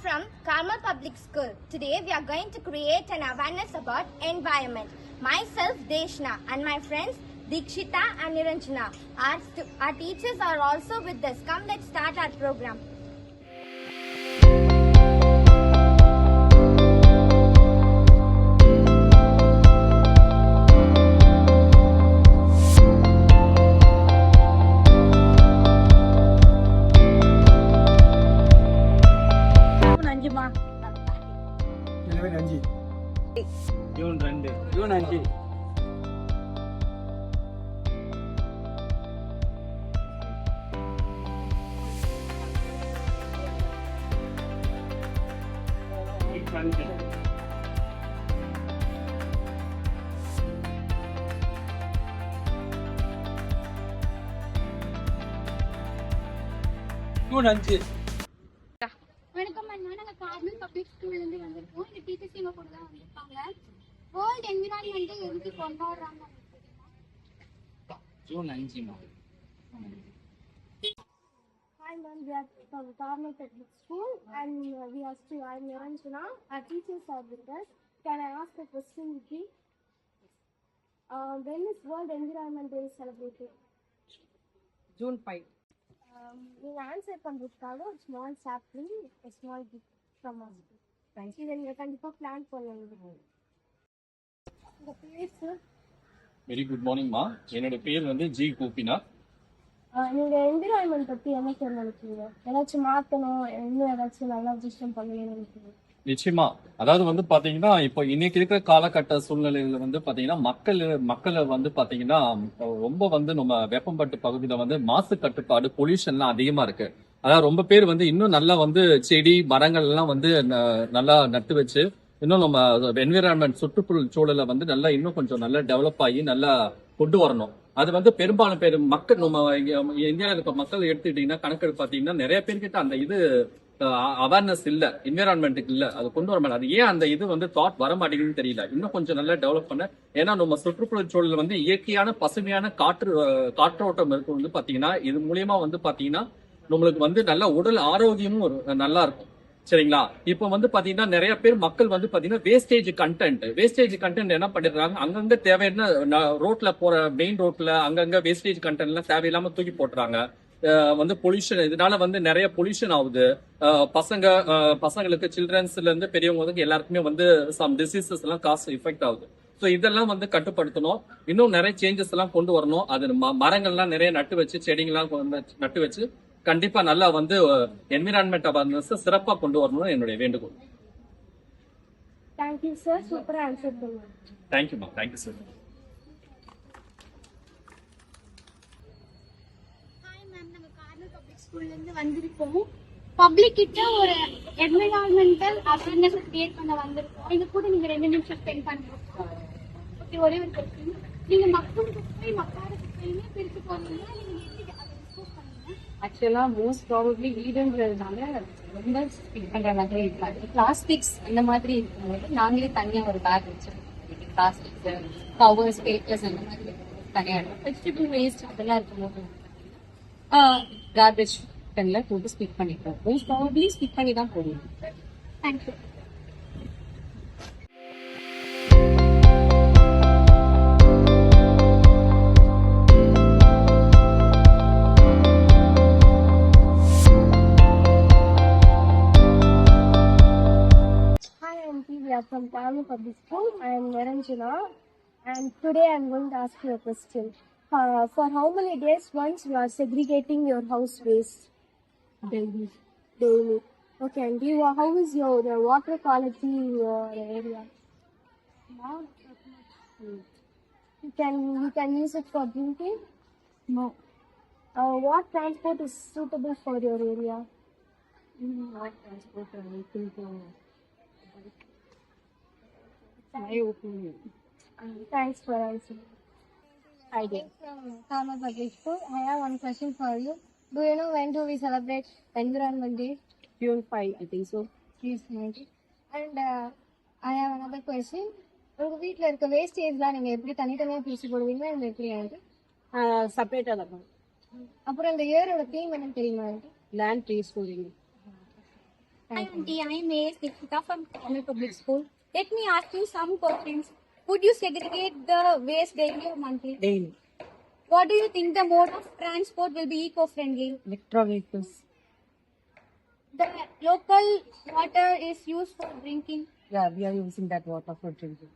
from Carmel Public School. Today we are going to create an awareness about environment. Myself Deshna and my friends Dikshita and Niranjana. Our teachers are also with us. Come, let's start our program. June 2. June 5. வணக்கம் அண்ணா, நாங்கள் Carmel public ஸ்கூல்லேருந்து வந்திருக்கோம். இந்த teachers எங்கள் கூட தான் வந்திருக்காங்க. World என்விரான்மெண்ட்டை எதுக்கு கொண்டாடுறாங்க? June 5. Hi ma'am, we are from Carmel Public School and we are still, I am Niranjana. Our teachers are with us. Can I ask a question with you? When is World Environment Day celebrated? June 5. நீங்கள் answer பண்ணுறதுக்காக ஒரு small sapling small gift from us. இதை நீங்கள் கண்டிப்பாக plan பண்ணுவீங்க. உங்கள் பேர் sir? Very good morning மா. என்னோட பேர் வந்து ஜி கோபிநாத். நீங்கள் என்விரான்மெண்ட் பற்றி என்ன சார் நினைக்கிறீங்க? ஏதாச்சும் மாற்றணும், இன்னும் ஏதாச்சும் நல்லா விஷயம் பண்ணுவீங்கன்னு நினைக்கிறீங்க? நிச்சயமா. அதாவது வந்து பாத்தீங்கன்னா இப்போ இன்னைக்கு இருக்கிற காலகட்ட சூழ்நிலையில வந்து பாத்தீங்கன்னா மக்களை வந்து பாத்தீங்கன்னா ரொம்ப வந்து நம்ம வெப்பம்பட்டு பகுதியில வந்து மாசு கட்டுப்பாடு பொல்யூஷன்லாம் அதிகமா இருக்கு. அதாவது ரொம்ப பேர் வந்து இன்னும் நல்லா வந்து செடி மரங்கள் எல்லாம் வந்து நல்லா நட்டு வச்சு இன்னும் நம்ம என்விரான்மெண்ட் சுற்றுப்புற சூழலை வந்து நல்லா இன்னும் கொஞ்சம் நல்லா டெவலப் ஆகி நல்லா கொண்டு வரணும். அது வந்து பெரும்பாலும் பேர் மக்கள் நம்ம இந்தியாவில் இருக்க மக்கள் எடுத்துக்கிட்டீங்கன்னா கணக்கெடுப்பு பாத்தீங்கன்னா நிறைய பேர்கிட்ட அந்த இது அவேர்னஸ் இல்ல, என்விரான்மெண்ட்டுக்கு இல்ல, அது கொண்டு வர மாட்டேன். அது ஏன் அந்த இது வந்து தாட் வர மாட்டேங்குதுன்னு தெரியல. இன்னும் கொஞ்சம் நல்லா டெவலப் பண்ண. ஏன்னா நம்ம சுற்றுப்புற சூழல் வந்து இயற்கையான பசுமையான காற்றோட்டம் இருக்கு வந்து பாத்தீங்கன்னா இது மூலியமா வந்து பாத்தீங்கன்னா நம்மளுக்கு வந்து நல்ல உடல் ஆரோக்கியமும் நல்லா இருக்கும். சரிங்களா? இப்ப வந்து பாத்தீங்கன்னா நிறைய பேர் மக்கள் வந்து பாத்தீங்கன்னா வேஸ்டேஜ் கண்டென்ட் என்ன பண்ணிடுறாங்க, அங்கங்க தேவையான ரோட்ல போற மெயின் ரோட்ல அங்கங்க வேஸ்டேஜ் கண்டென்ட் எல்லாம் தேவையில்லாம தூக்கி போட்டுறாங்க. வந்து பொல்யூஷன், இதனால வந்து நிறைய பொல்யூஷன் ஆகுது. பசங்களுக்கு சில்ட்ரன்ஸ்ல இருந்து பெரியவங்க எல்லாருக்குமே வந்து சம் டிசீசஸ் எல்லாம் காசு எஃபெக்ட் ஆகுது. ஸோ இதெல்லாம் வந்து கட்டுப்படுத்தணும். இன்னும் நிறைய சேஞ்சஸ் எல்லாம் கொண்டு வரணும். அது மரங்கள்லாம் நிறைய நட்டு வச்சு செடிங்கெல்லாம் நட்டு வச்சு கண்டிப்பா நல்லா வந்து என்விரான்மெண்ட் அவேர்னஸ் சிறப்பா கொண்டு வரணும்னு என்னுடைய வேண்டுகோள். தேங்க்யூ சார், சூப்பரா ஆன்சர் பண்ணுங்க. Thank you ma'am. Thank you sir. Hi ma'am, நாங்கள் கார்மல் பப்ளிக் ஸ்கூல்லேருந்து வந்திருக்கோம். பப்ளிக் கிட்ட ஒரு என்விரான்மெண்டல் அவேர்னஸ் கிரியேட் பண்ண வந்திருக்கோம். இது கூட நீங்கள் 2 நிமிஷம் ஸ்பெண்ட் பண்ணுறோம். ஓகே, ஒரே ஒரு கொஸ்டின். நீங்கள் மக்கள் குப்பை மக்காத குப்பையுமே பிரித்து போனீங்கன்னா நீங்கள் எப்படி அதை டிஸ்போஸ் பண்ணுவீங்க? ஆக்சுவலா மோஸ்ட் ப்ராபப்ளி வீடுன்றதுனால ரொம்ப ஸ்பீட் பண்ற மாதிரி இருக்காது. பிளாஸ்டிக்ஸ் இந்த மாதிரி இருக்கும்போது நாங்களே தனியா ஒரு பேக் வச்சிருக்கோம். பிளாஸ்டிக்ஸ், கவர்ஸ், பேப்பர்ஸ் அந்த மாதிரி தனியா இருக்கும். வெஜிடபிள் வேஸ்ட் அதெல்லாம் இருக்கும்போது கார்பேஜ் பென்ல போட்டு ஸ்பிட் பண்ணிட்டோம். மோஸ்ட் ப்ராபப்ளி ஸ்பிட் பண்ணி தான் போடுவோம். Thank you. We are from Carmel Public School. I am Niranjana and today I am going to ask you a question. For how many days once you are segregating your house waste? Daily. Okay, and how is your water quality in your area? Not that much. You can use it for drinking? No. What transport is suitable for your area? Not transport. I think my opinion. Thanks for answering. Hi there. From Carmel Public School. I have one question for you. Do you know when do we celebrate Environment Day? June 5, I think so. Yes, thank you. And I have another question. உங்கள் வீட்டில் இருக்க வேஸ்டேஜ்லாம் நீங்கள் எப்படி தனித்தனியாக பிரித்து போடுவீங்களா இல்லை எப்படி ஆகுது? செப்பரேட்டாக தான். அப்புறம் இந்த இயரோட தீம் என்னன்னு தெரியுமா? லேண்ட் ட்ரீஸ் போடுவீங்க. Hi, Auntie. I'm A. Dikshita from Tamil Public School. Let me ask you some questions. Would you segregate the waste daily or monthly? Daily. What do you think the mode of transport will be eco-friendly? Electro vehicles. The local water is used for drinking. Yeah, we are using that water for drinking.